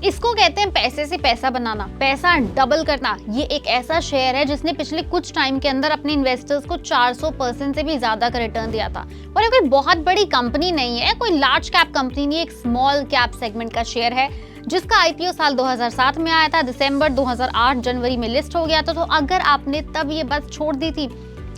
इसको कहते हैं पैसे से पैसा बनाना, पैसा डबल करना। ये एक ऐसा शेयर है जिसने पिछले कुछ टाइम के अंदर अपने इन्वेस्टर्स को 400% से भी ज्यादा का रिटर्न दिया था। और ये कोई बहुत बड़ी कंपनी नहीं है, कोई लार्ज कैप कंपनी नहीं, एक स्मॉल कैप सेगमेंट का शेयर है जिसका आईपीओ साल 2007 में आया था, दिसंबर 2008 जनवरी में लिस्ट हो गया था। तो अगर आपने तब ये बात छोड़ दी थी,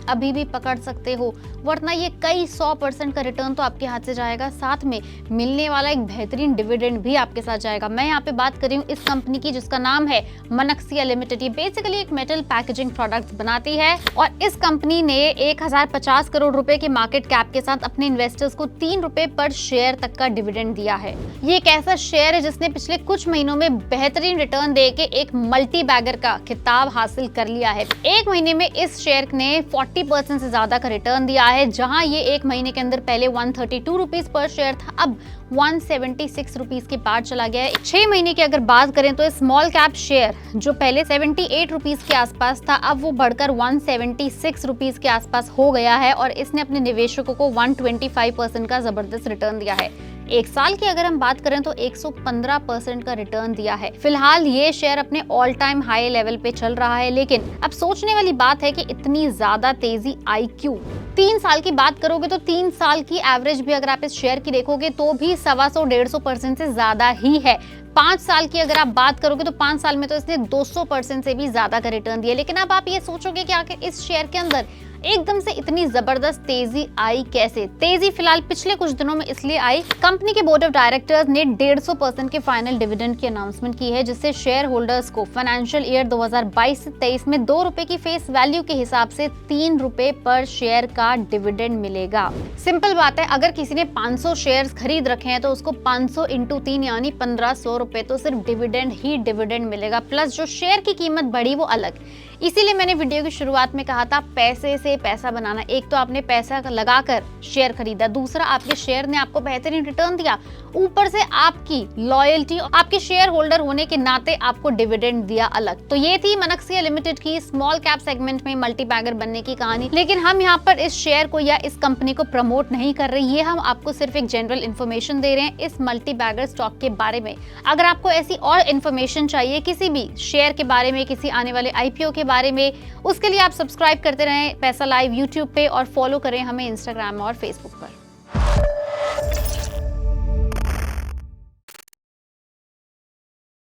अभी भी पकड़ सकते हो, वरना ये कई 100% का रिटर्न तो आपके हाथ से जाएगा, साथ में मिलने वाला एक बेहतरीन डिविडेंड भी आपके साथ जाएगा। मैं यहाँ पे बात कर रही हूँ इस कंपनी की जिसका नाम है मनक्सिया लिमिटेड। ये बेसिकली एक मेटल पैकेजिंग प्रोडक्ट्स बनाती है और इस कंपनी ने 1050 करोड़ रुपए के मार्केट कैप के साथ अपने इन्वेस्टर्स को 3 रुपए पर शेयर तक का डिविडेंड दिया है। ये एक ऐसा शेयर है जिसने पिछले कुछ महीनों में बेहतरीन रिटर्न दे के एक मल्टी बैगर का खिताब हासिल कर लिया है। एक महीने में इस शेयर ने 40% से ज्यादा का रिटर्न दिया है, जहां ये एक महीने के अंदर पहले 132 रुपीज पर शेयर था, अब 176 रुपीज के पार चला गया है। 6 महीने की अगर बात करें तो स्मॉल कैप शेयर जो पहले 78 रुपीज के आसपास था, अब वो बढ़कर 176 रुपीज के आसपास हो गया है और इसने अपने निवेशकों को 125% का जबरदस्त रिटर्न दिया है। एक साल की अगर हम बात करें तो 115% का रिटर्न दिया है। फिलहाल ये शेयर अपने ऑल टाइम हाई लेवल पे चल रहा है, लेकिन अब सोचने वाली बात है कि इतनी ज्यादा तेजी आई क्यों। 3 साल की बात करोगे तो 3 साल की एवरेज भी अगर आप इस शेयर की देखोगे तो भी 125-150% से ज्यादा ही है। 5 साल की अगर आप बात करोगे तो 5 साल में तो इसने 200% से भी ज्यादा का रिटर्न दिया। लेकिन अब आप ये सोचोगे कि आखिर इस शेयर के अंदर एकदम से इतनी जबरदस्त तेजी आई कैसे। तेजी फिलहाल पिछले कुछ दिनों में इसलिए आई, कंपनी के बोर्ड ऑफ डायरेक्टर्स ने 150% के फाइनल डिविडेंड की अनाउंसमेंट की है, जिससे शेयर होल्डर्स को फाइनेंशियल ईयर 2022-23 में 2 रुपए की फेस वैल्यू के हिसाब से 3 रुपए पर शेयर का डिविडेंड मिलेगा। सिंपल बात है, अगर किसी ने 500 शेयर्स खरीद रखे हैं तो उसको 500 × 3 यानी 1500 रुपए तो सिर्फ डिविडेंड ही डिविडेंड मिलेगा, प्लस जो शेयर की कीमत बढ़ी वो अलग। इसीलिए मैंने वीडियो की शुरुआत में कहा था पैसे से पैसा बनाना। एक तो आपने पैसा लगाकर शेयर खरीदा, दूसरा आपके शेयर ने आपको बेहतरीन रिटर्न दिया, ऊपर से आपकी लॉयल्टी, आपके शेयर होल्डर होने के नाते आपको डिविडेंड दिया अलग। तो ये थी मनक्सिया लिमिटेड की स्मॉल कैप सेगमेंट में मल्टी बैगर बनने की कहानी। लेकिन हम यहाँ पर इस शेयर को या इस कंपनी को प्रमोट नहीं कर रहे, ये हम आपको सिर्फ एक जनरल इन्फॉर्मेशन दे रहे हैं इस मल्टी बैगर स्टॉक के बारे में। अगर आपको ऐसी और इन्फॉर्मेशन चाहिए किसी भी शेयर के बारे में, किसी आने वाले आईपीओ के बारे में, उसके लिए आप सब्सक्राइब करते रहें पैसा लाइव यूट्यूब पे और फॉलो करें हमें इंस्टाग्राम और फेसबुक पर।